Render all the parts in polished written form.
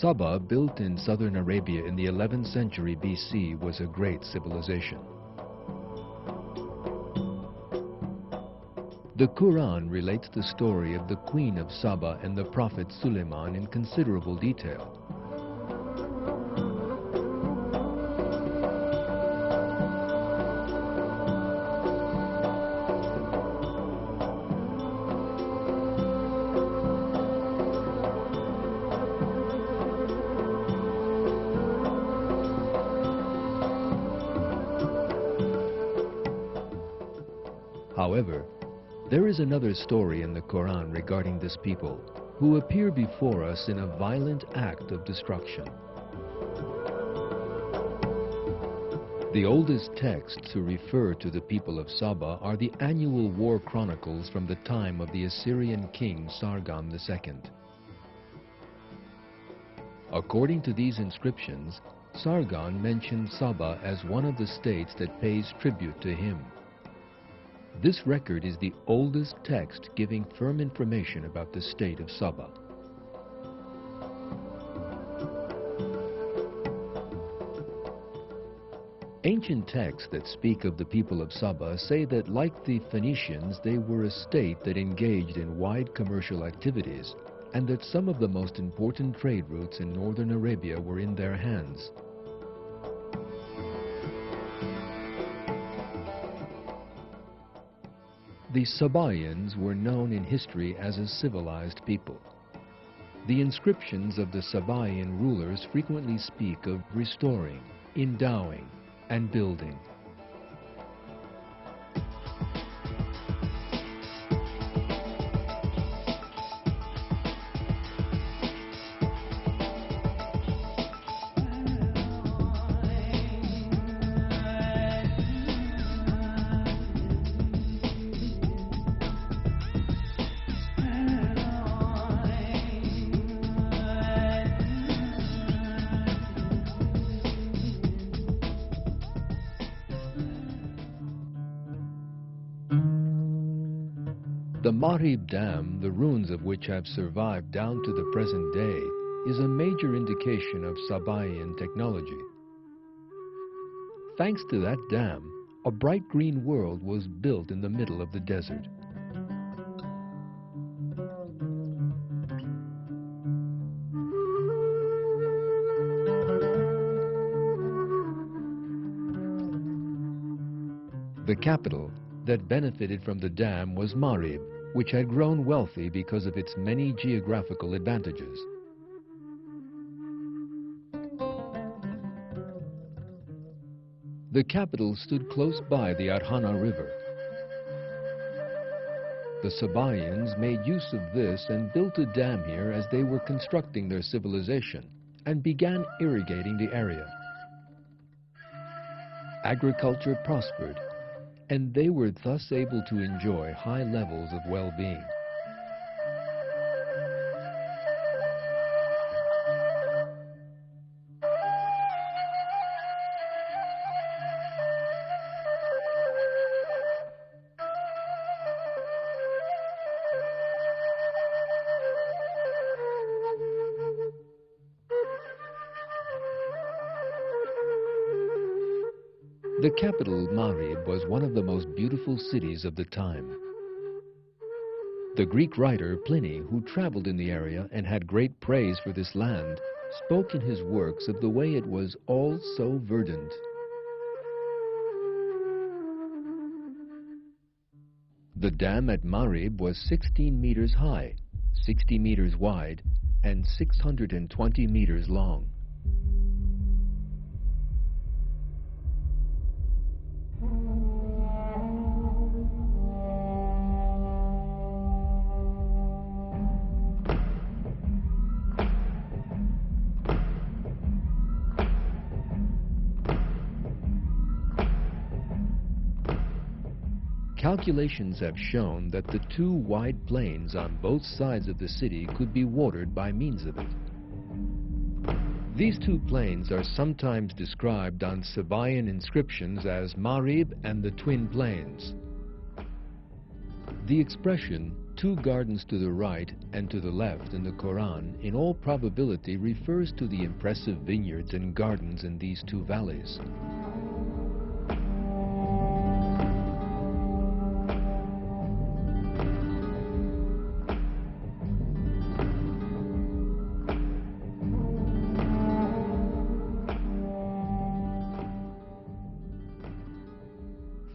Sabah, built in southern Arabia in the 11th century BC, was a great civilization. The Quran relates the story of the Queen of Sabah and the Prophet Suleiman in considerable detail. However, there is another story in the Quran regarding this people, who appear before us in a violent act of destruction. The oldest texts to refer to the people of Sabah are the annual war chronicles from the time of the Assyrian king Sargon II. According to these inscriptions, Sargon mentioned Sabah as one of the states that pays tribute to him. This record is the oldest text giving firm information about the state of Sabah. Ancient texts that speak of the people of Sabah say that, like the Phoenicians, they were a state that engaged in wide commercial activities, and that some of the most important trade routes in northern Arabia were in their hands. The Sabaeans were known in history as a civilized people. The inscriptions of the Sabaean rulers frequently speak of restoring, endowing, and building. The Marib Dam, the ruins of which have survived down to the present day, is a major indication of Sabaean technology. Thanks to that dam, a bright green world was built in the middle of the desert. The capital that benefited from the dam was Marib, which had grown wealthy because of its many geographical advantages. The capital stood close by the Arhana River. The Sabaeans made use of this and built a dam here as they were constructing their civilization and began irrigating the area. Agriculture prospered, and they were thus able to enjoy high levels of well-being. The capital, Marib, was one of the most beautiful cities of the time. The Greek writer Pliny, who traveled in the area and had great praise for this land, spoke in his works of the way it was all so verdant. The dam at Marib was 16 meters high, 60 meters wide, and 620 meters long. Calculations have shown that the two wide plains on both sides of the city could be watered by means of it. These two plains are sometimes described on Sabaean inscriptions as Marib and the Twin Plains. The expression two gardens to the right and to the left in the Quran in all probability refers to the impressive vineyards and gardens in these two valleys.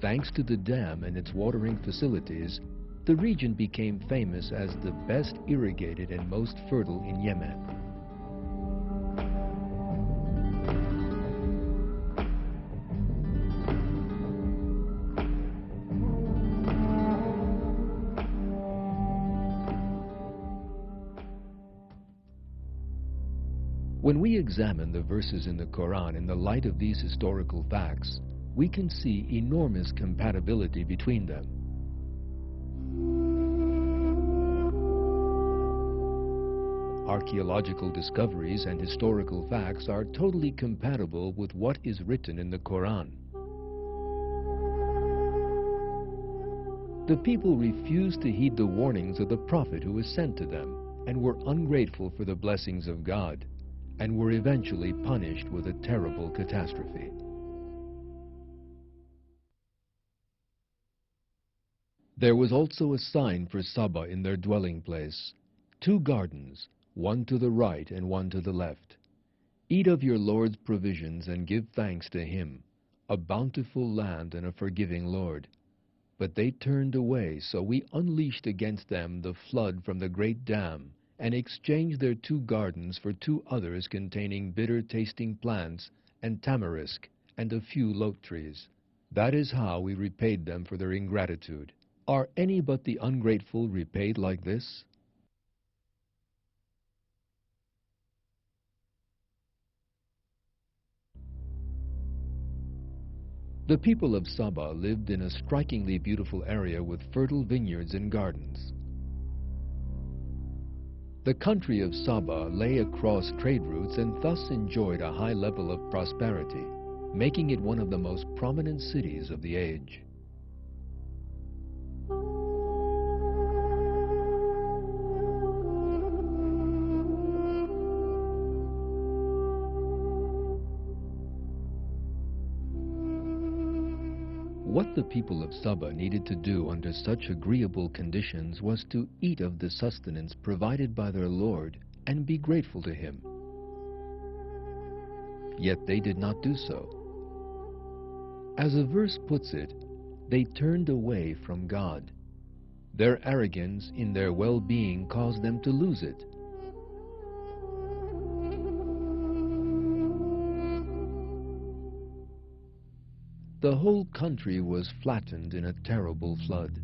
Thanks to the dam and its watering facilities, the region became famous as the best irrigated and most fertile in Yemen. When we examine the verses in the Quran in the light of these historical facts, we can see enormous compatibility between them. Archaeological discoveries and historical facts are totally compatible with what is written in the Quran. The people refused to heed the warnings of the prophet who was sent to them and were ungrateful for the blessings of God, and were eventually punished with a terrible catastrophe. There was also a sign for Saba in their dwelling place, two gardens, one to the right and one to the left. Eat of your Lord's provisions and give thanks to him, a bountiful land and a forgiving Lord. But they turned away, so we unleashed against them the flood from the great dam, and exchanged their two gardens for two others containing bitter-tasting plants and tamarisk and a few lote trees. That is how we repaid them for their ingratitude. Are any but the ungrateful repaid like this? The people of Saba lived in a strikingly beautiful area with fertile vineyards and gardens. The country of Saba lay across trade routes and thus enjoyed a high level of prosperity, making it one of the most prominent cities of the age. What the people of Saba needed to do under such agreeable conditions was to eat of the sustenance provided by their Lord and be grateful to him. Yet they did not do so. As a verse puts it, they turned away from God. Their arrogance in their well-being caused them to lose it. The whole country was flattened in a terrible flood.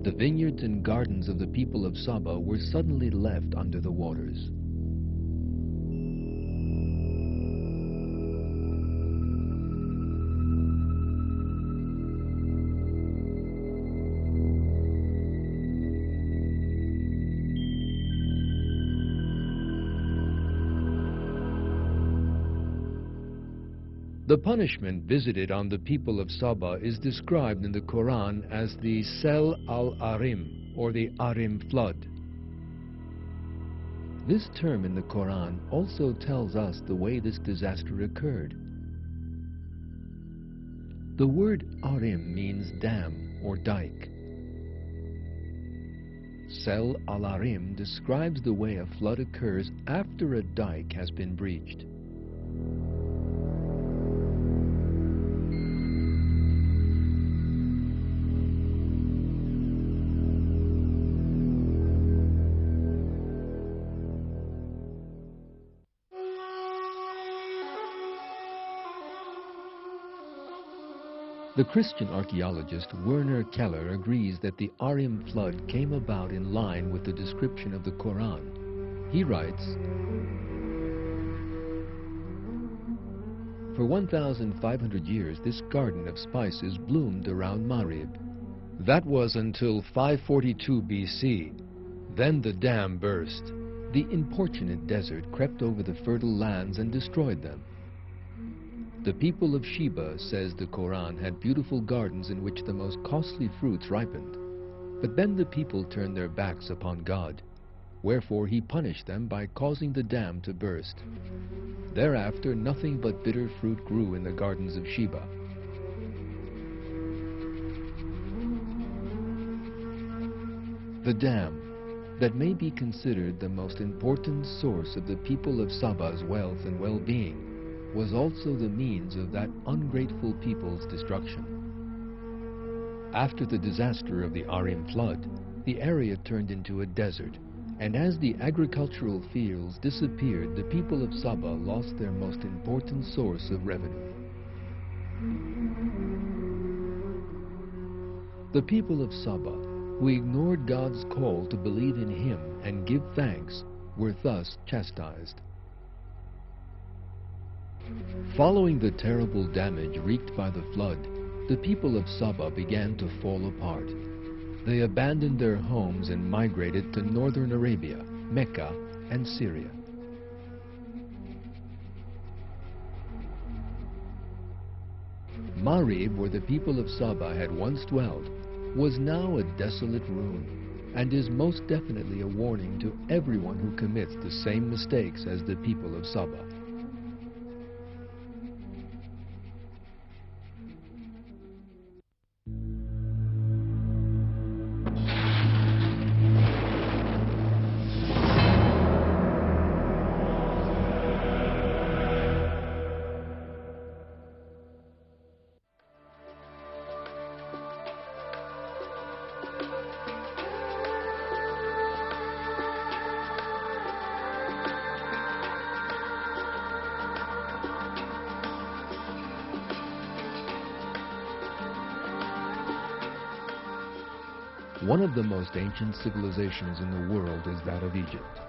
The vineyards and gardens of the people of Saba were suddenly left under the waters. The punishment visited on the people of Saba is described in the Quran as the Sel al-Arim, or the Arim flood. This term in the Quran also tells us the way this disaster occurred. The word Arim means dam or dike. Sel al-Arim describes the way a flood occurs after a dike has been breached. The Christian archaeologist Werner Keller agrees that the Arim flood came about in line with the description of the Quran. He writes, "For 1,500 years this garden of spices bloomed around Marib. That was until 542 BC. Then the dam burst. The importunate desert crept over the fertile lands and destroyed them. The people of Sheba, says the Quran, had beautiful gardens in which the most costly fruits ripened. But then the people turned their backs upon God. Wherefore he punished them by causing the dam to burst. Thereafter nothing but bitter fruit grew in the gardens of Sheba. The dam, that may be considered the most important source of the people of Saba's wealth and well-being, was also the means of that ungrateful people's destruction. After the disaster of the Arim flood, the area turned into a desert, and as the agricultural fields disappeared, the people of Saba lost their most important source of revenue. The people of Saba, who ignored God's call to believe in Him and give thanks, were thus chastised. Following the terrible damage wreaked by the flood, the people of Saba began to fall apart. They abandoned their homes and migrated to northern Arabia, Mecca, and Syria. Marib, where the people of Saba had once dwelt, was now a desolate ruin, and is most definitely a warning to everyone who commits the same mistakes as the people of Saba. One of the most ancient civilizations in the world is that of Egypt.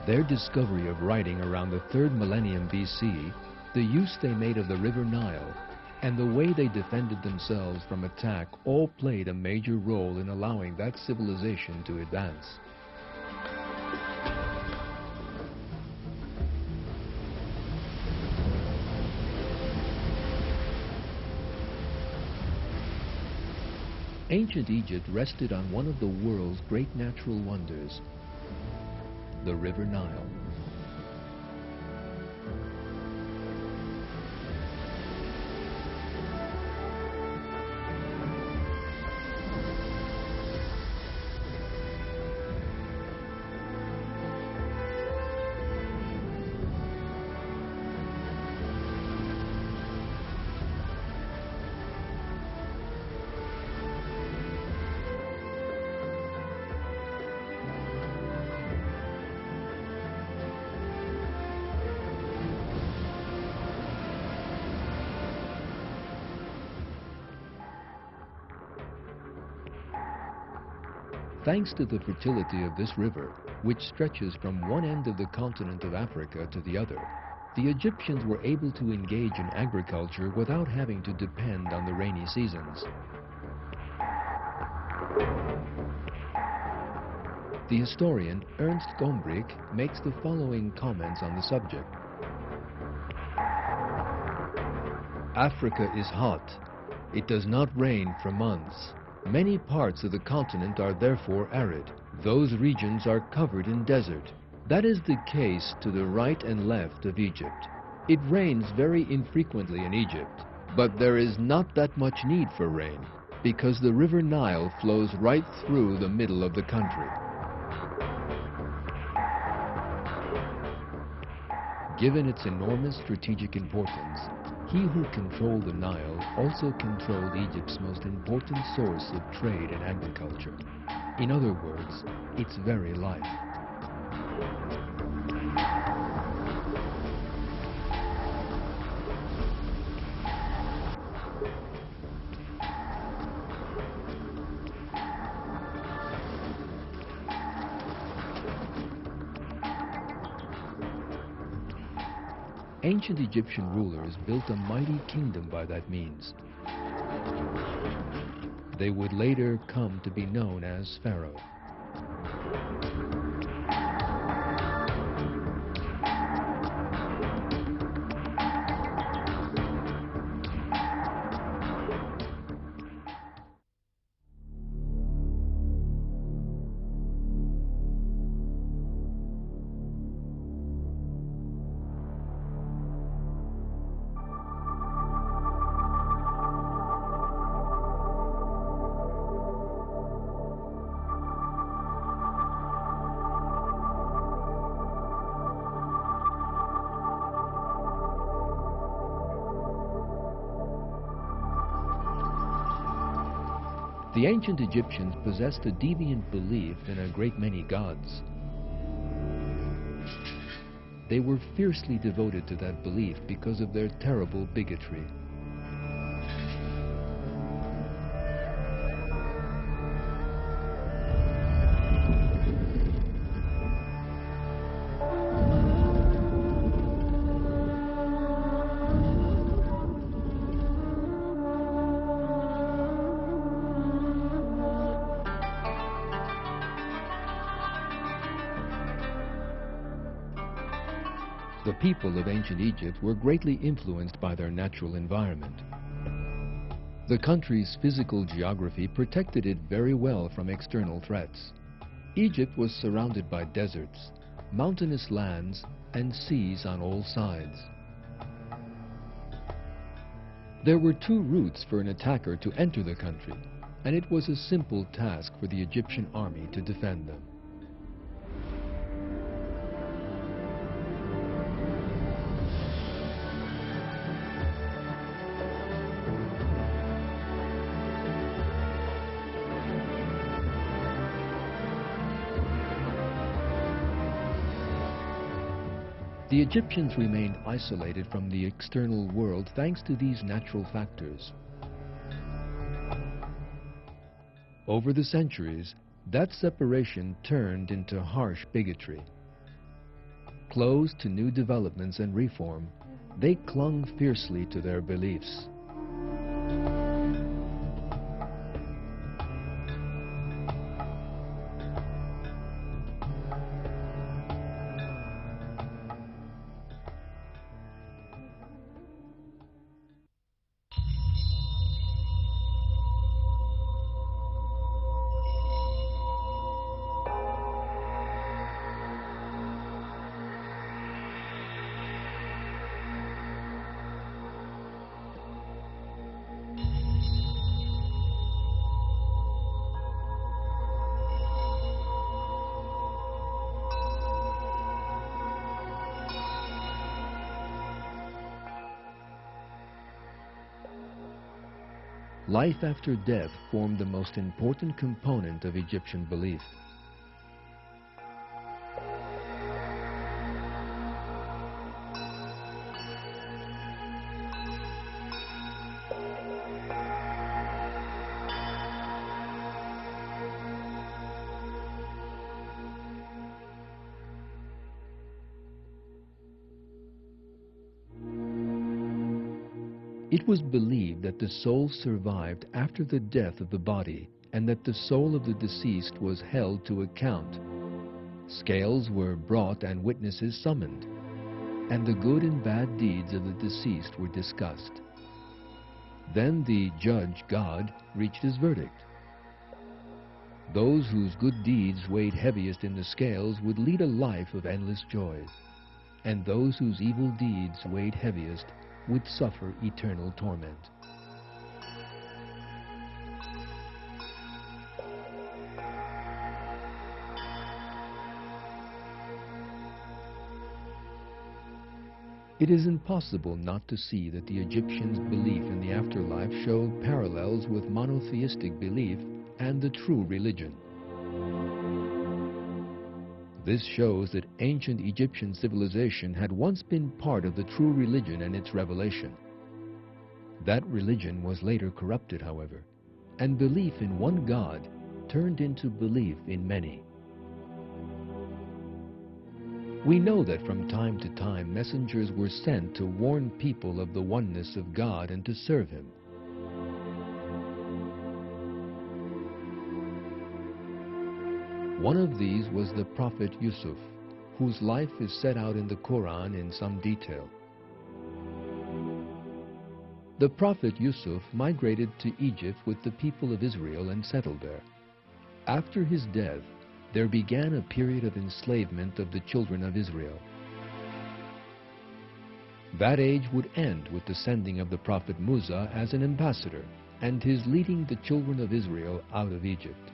Their discovery of writing around the 3rd millennium BC, the use they made of the river Nile, and the way they defended themselves from attack all played a major role in allowing that civilization to advance. Ancient Egypt rested on one of the world's great natural wonders, the River Nile. Thanks to the fertility of this river, which stretches from one end of the continent of Africa to the other, the Egyptians were able to engage in agriculture without having to depend on the rainy seasons. The historian Ernst Gombrich makes the following comments on the subject. Africa is hot. It does not rain for months. Many parts of the continent are therefore arid. Those regions are covered in desert. That is the case to the right and left of Egypt. It rains very infrequently in Egypt, but there is not that much need for rain, because the river Nile flows right through the middle of the country. Given its enormous strategic importance, he who controlled the Nile also controlled Egypt's most important source of trade and agriculture. In other words, its very life. Ancient Egyptian rulers built a mighty kingdom by that means. They would later come to be known as Pharaoh. The ancient Egyptians possessed a deviant belief in a great many gods. They were fiercely devoted to that belief because of their terrible bigotry. The people of ancient Egypt were greatly influenced by their natural environment. The country's physical geography protected it very well from external threats. Egypt was surrounded by deserts, mountainous lands, and seas on all sides. There were two routes for an attacker to enter the country, and it was a simple task for the Egyptian army to defend them. The Egyptians remained isolated from the external world thanks to these natural factors. Over the centuries, that separation turned into harsh bigotry. Closed to new developments and reform, they clung fiercely to their beliefs. Life after death formed the most important component of Egyptian belief. It was believed that the soul survived after the death of the body and that the soul of the deceased was held to account. Scales were brought and witnesses summoned, and the good and bad deeds of the deceased were discussed. Then the judge, God, reached his verdict. Those whose good deeds weighed heaviest in the scales would lead a life of endless joys, and those whose evil deeds weighed heaviest would suffer eternal torment. It is impossible not to see that the Egyptians' belief in the afterlife showed parallels with monotheistic belief and the true religion. This shows that ancient Egyptian civilization had once been part of the true religion and its revelation. That religion was later corrupted, however, and belief in one God turned into belief in many. We know that from time to time messengers were sent to warn people of the oneness of God and to serve Him. One of these was the prophet Yusuf, whose life is set out in the Quran in some detail. The prophet Yusuf migrated to Egypt with the people of Israel and settled there. After his death, there began a period of enslavement of the children of Israel. That age would end with the sending of the prophet Musa as an ambassador and his leading the children of Israel out of Egypt.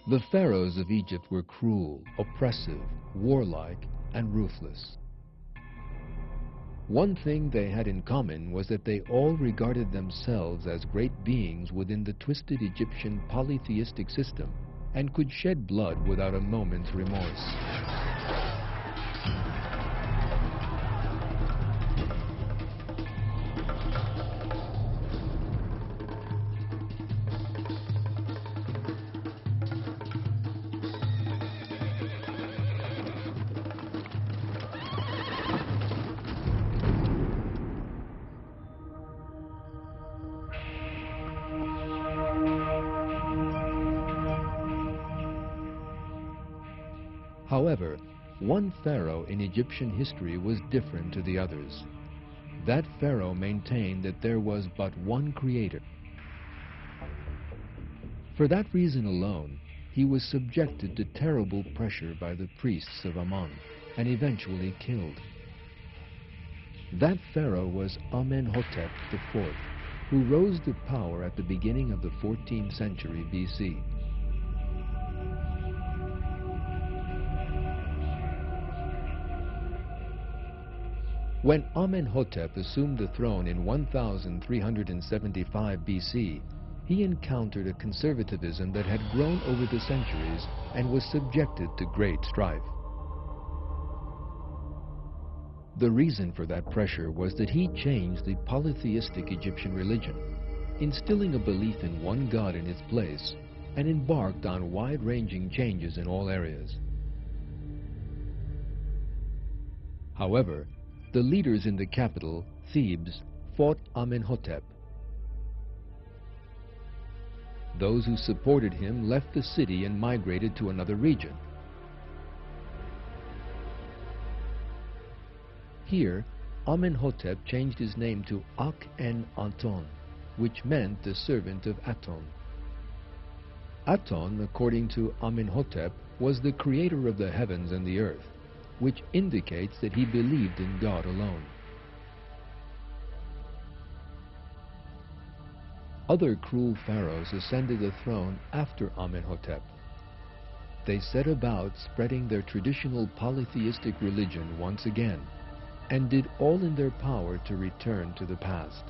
The pharaohs of Egypt were cruel, oppressive, warlike, and ruthless. One thing they had in common was that they all regarded themselves as great beings within the twisted Egyptian polytheistic system and could shed blood without a moment's remorse. However, one pharaoh in Egyptian history was different to the others. That pharaoh maintained that there was but one creator. For that reason alone, he was subjected to terrible pressure by the priests of Amun and eventually killed. That pharaoh was Amenhotep IV, who rose to power at the beginning of the 14th century BC. When Amenhotep assumed the throne in 1375 BC, he encountered a conservatism that had grown over the centuries and was subjected to great strife. The reason for that pressure was that he changed the polytheistic Egyptian religion, instilling a belief in one God in its place, and embarked on wide-ranging changes in all areas. However, the leaders in the capital, Thebes, fought Amenhotep. Those who supported him left the city and migrated to another region. Here, Amenhotep changed his name to Akhenaton, which meant the servant of Aton. Aton, according to Amenhotep, was the creator of the heavens and the earth, which indicates that he believed in God alone. Other cruel pharaohs ascended the throne after Amenhotep. They set about spreading their traditional polytheistic religion once again, and did all in their power to return to the past.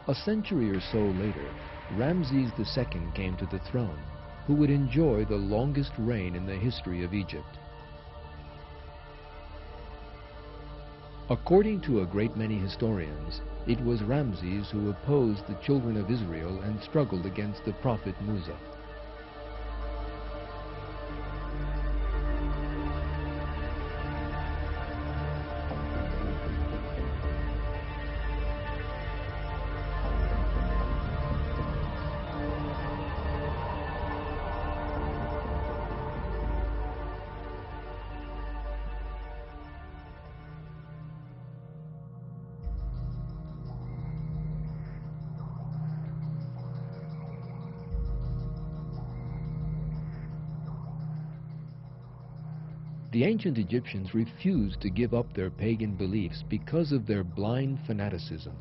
A century or so later, Ramses II came to the throne, who would enjoy the longest reign in the history of Egypt. According to a great many historians, it was Ramses who opposed the children of Israel and struggled against the prophet Musa. The ancient Egyptians refused to give up their pagan beliefs because of their blind fanaticism.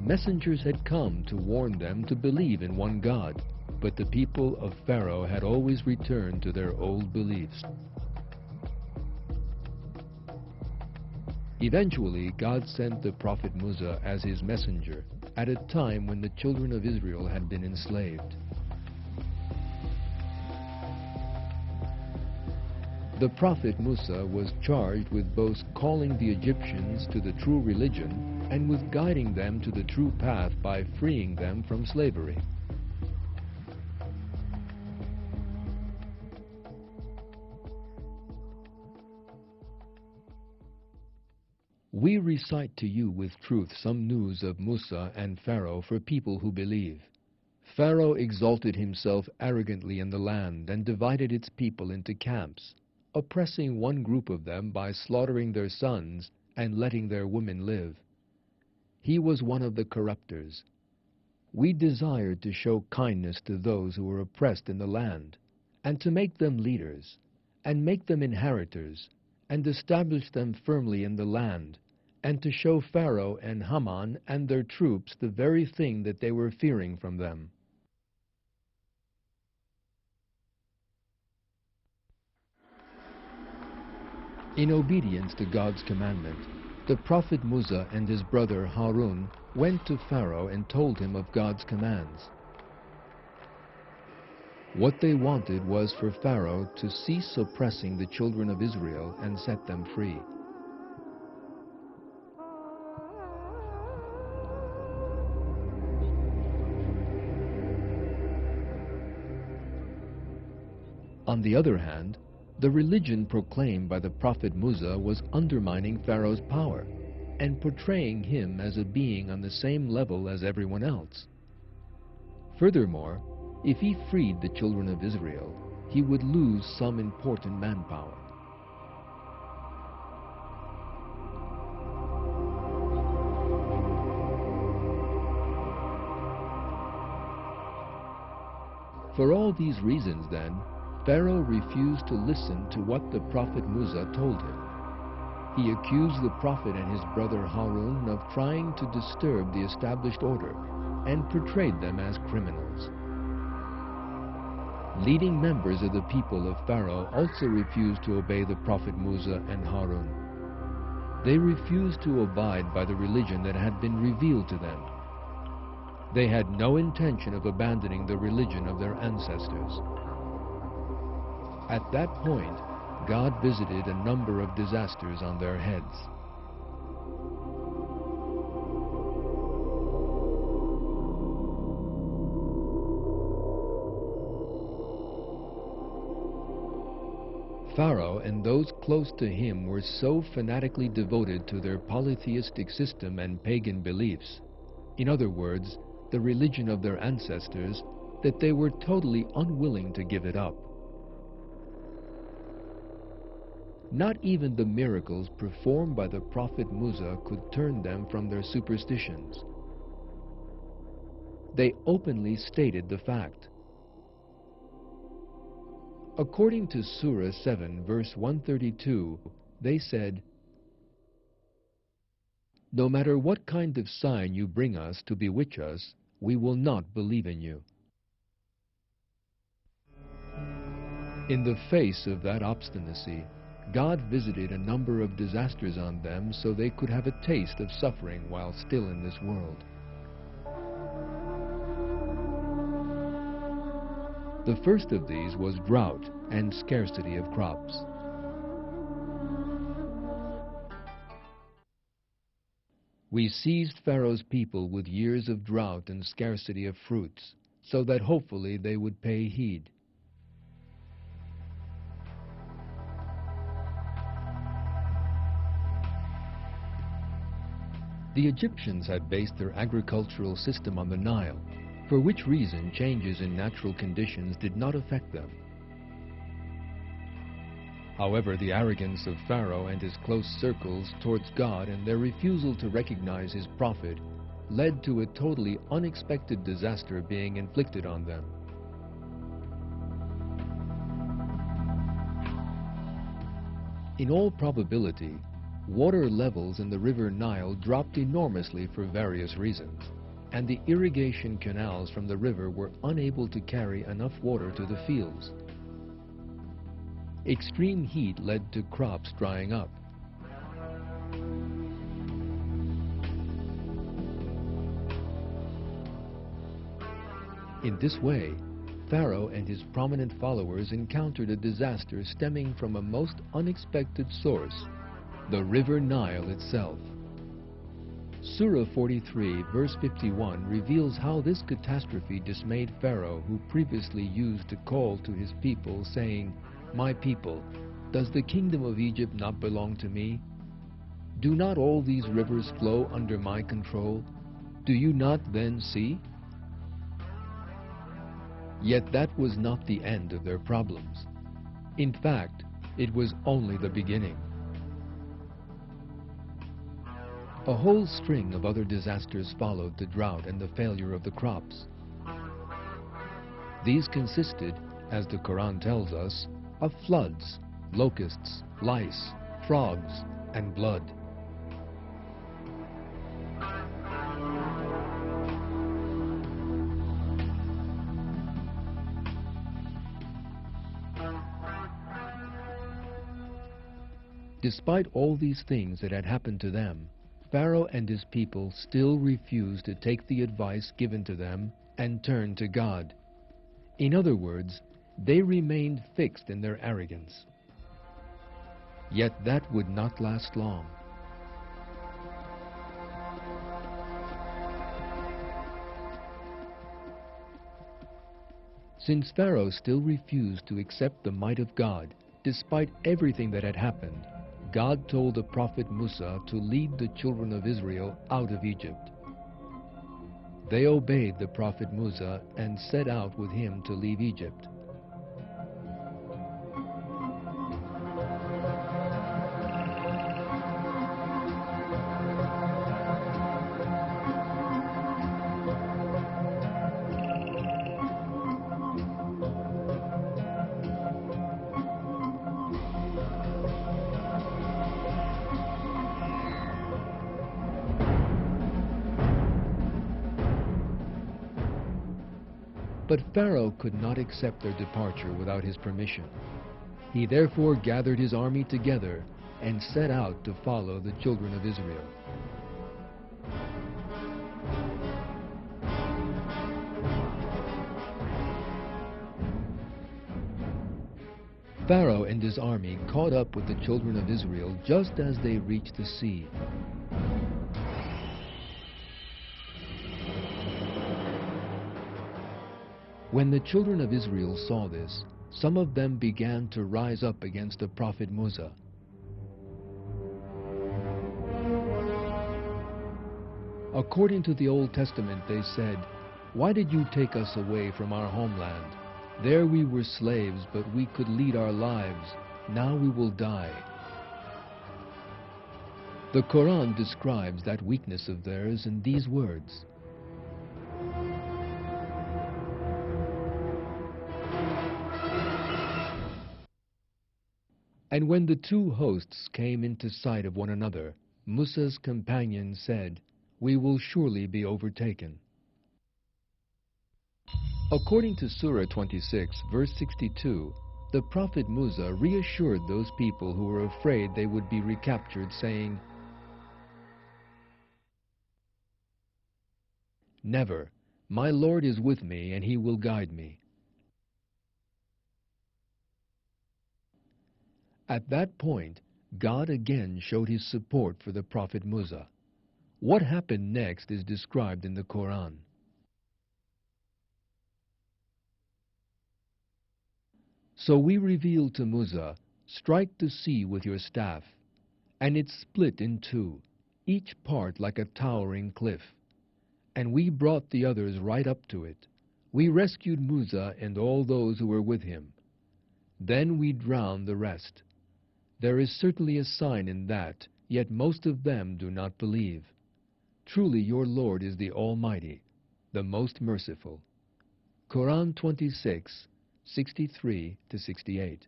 Messengers had come to warn them to believe in one God, but the people of Pharaoh had always returned to their old beliefs. Eventually, God sent the prophet Musa as his messenger at a time when the children of Israel had been enslaved. The prophet Musa was charged with both calling the Egyptians to the true religion and with guiding them to the true path by freeing them from slavery. We recite to you with truth some news of Musa and Pharaoh for people who believe. Pharaoh exalted himself arrogantly in the land and divided its people into camps, oppressing one group of them by slaughtering their sons and letting their women live. he was one of the corrupters. We desired to show kindness to those who were oppressed in the land, and to make them leaders, and make them inheritors, and establish them firmly in the land, and to show Pharaoh and Haman and their troops the very thing that they were fearing from them. In obedience to God's commandment, the prophet Musa and his brother Harun went to Pharaoh and told him of God's commands. What they wanted was for Pharaoh to cease oppressing the children of Israel and set them free. On the other hand, the religion proclaimed by the prophet Musa was undermining Pharaoh's power and portraying him as a being on the same level as everyone else. Furthermore, if he freed the children of Israel, he would lose some important manpower. For all these reasons, then, Pharaoh refused to listen to what the prophet Musa told him. He accused the prophet and his brother Harun of trying to disturb the established order and portrayed them as criminals. Leading members of the people of Pharaoh also refused to obey the prophet Musa and Harun. They refused to abide by the religion that had been revealed to them. They had no intention of abandoning the religion of their ancestors. At that point, God visited a number of disasters on their heads. Pharaoh and those close to him were so fanatically devoted to their polytheistic system and pagan beliefs, in other words, the religion of their ancestors, that they were totally unwilling to give it up. Not even the miracles performed by the prophet Musa could turn them from their superstitions. They openly stated the fact. According to Surah 7, verse 132, they said, "No matter what kind of sign you bring us to bewitch us, we will not believe in you." In the face of that obstinacy, God visited a number of disasters on them so they could have a taste of suffering while still in this world. The first of these was drought and scarcity of crops. We seized Pharaoh's people with years of drought and scarcity of fruits, so that hopefully they would pay heed. The Egyptians had based their agricultural system on the Nile, for which reason changes in natural conditions did not affect them. However, the arrogance of Pharaoh and his close circles towards God and their refusal to recognize his prophet led to a totally unexpected disaster being inflicted on them. In all probability, water levels in the river Nile dropped enormously for various reasons, and the irrigation canals from the river were unable to carry enough water to the fields. Extreme heat led to crops drying up. In this way, Pharaoh and his prominent followers encountered a disaster stemming from a most unexpected source, the river Nile itself. Surah 43, verse 51 reveals how this catastrophe dismayed Pharaoh, who previously used to call to his people, saying, "My people, does the kingdom of Egypt not belong to me? Do not all these rivers flow under my control? Do you not then see?" Yet that was not the end of their problems. In fact, it was only the beginning. A whole string of other disasters followed the drought and the failure of the crops. These consisted, as the Quran tells us, of floods, locusts, lice, frogs, and blood. Despite all these things that had happened to them, Pharaoh and his people still refused to take the advice given to them and turn to God. In other words, they remained fixed in their arrogance. Yet that would not last long. Since Pharaoh still refused to accept the might of God, despite everything that had happened, God told the prophet Musa to lead the children of Israel out of Egypt. They obeyed the prophet Musa and set out with him to leave Egypt. But Pharaoh could not accept their departure without his permission. He therefore gathered his army together and set out to follow the children of Israel. Pharaoh and his army caught up with the children of Israel just as they reached the sea. When the children of Israel saw this, some of them began to rise up against the prophet Musa. According to the Old Testament, they said, "Why did you take us away from our homeland? There we were slaves, but we could lead our lives. Now we will die." The Quran describes that weakness of theirs in these words. And when the two hosts came into sight of one another, Musa's companions said, "We will surely be overtaken." According to Surah 26, verse 62, the prophet Musa reassured those people who were afraid they would be recaptured, saying, "Never, my Lord is with me and he will guide me." At that point, God again showed his support for the prophet Musa. What happened next is described in the Quran. So we revealed to Musa, "Strike the sea with your staff," and it split in two, each part like a towering cliff. And we brought the others right up to it. We rescued Musa and all those who were with him. Then we drowned the rest. There is certainly a sign in that, yet most of them do not believe. Truly your Lord is the Almighty, the most merciful. Quran 26, 63 to 68.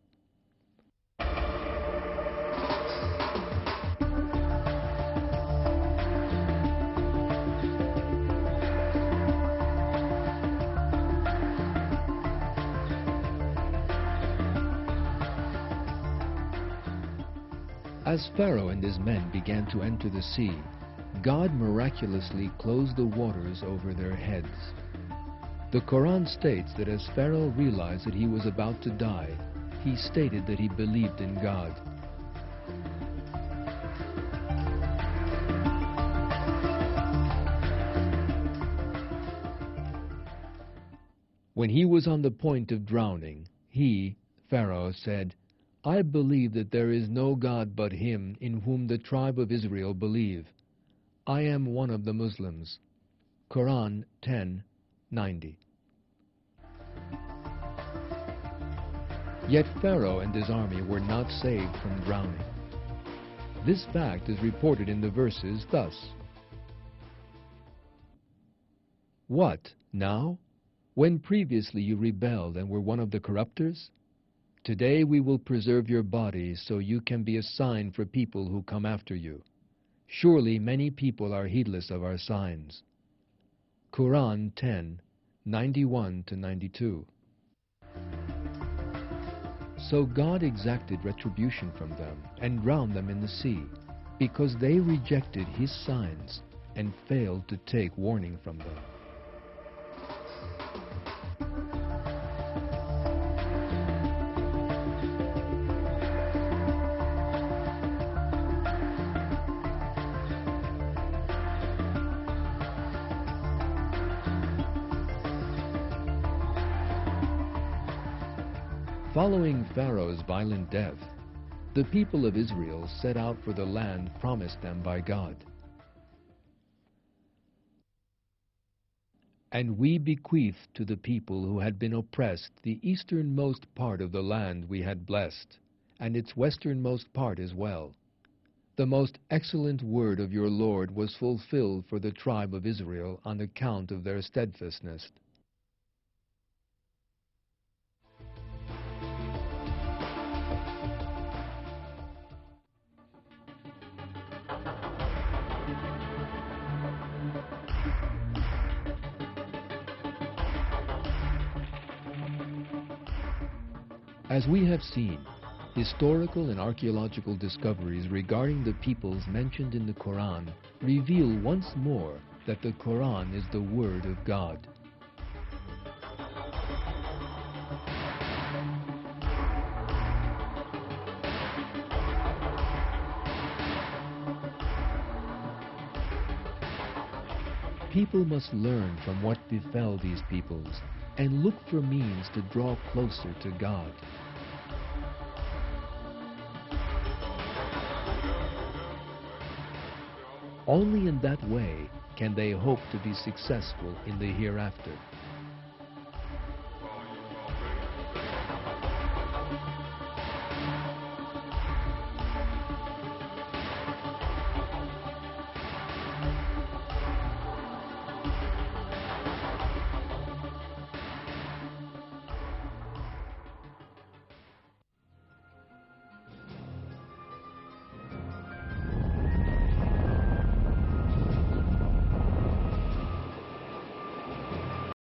As Pharaoh and his men began to enter the sea, God miraculously closed the waters over their heads. The Quran states that as Pharaoh realized that he was about to die, he stated that he believed in God. When he was on the point of drowning, he, Pharaoh, said, "I believe that there is no God but him in whom the tribe of Israel believe. I am one of the Muslims." Quran 10:90. Yet Pharaoh and his army were not saved from drowning. This fact is reported in the verses thus: What, now? When previously you rebelled and were one of the corrupters? Today we will preserve your body so you can be a sign for people who come after you. Surely many people are heedless of our signs. Quran 10, 91-92. So God exacted retribution from them and drowned them in the sea, because they rejected His signs and failed to take warning from them. Following Pharaoh's violent death, the people of Israel set out for the land promised them by God. And we bequeathed to the people who had been oppressed the easternmost part of the land we had blessed, and its westernmost part as well. The most excellent word of your Lord was fulfilled for the tribe of Israel on account of their steadfastness. As we have seen, historical and archaeological discoveries regarding the peoples mentioned in the Quran reveal once more that the Quran is the Word of God. People must learn from what befell these peoples and look for means to draw closer to God. Only in that way can they hope to be successful in the hereafter.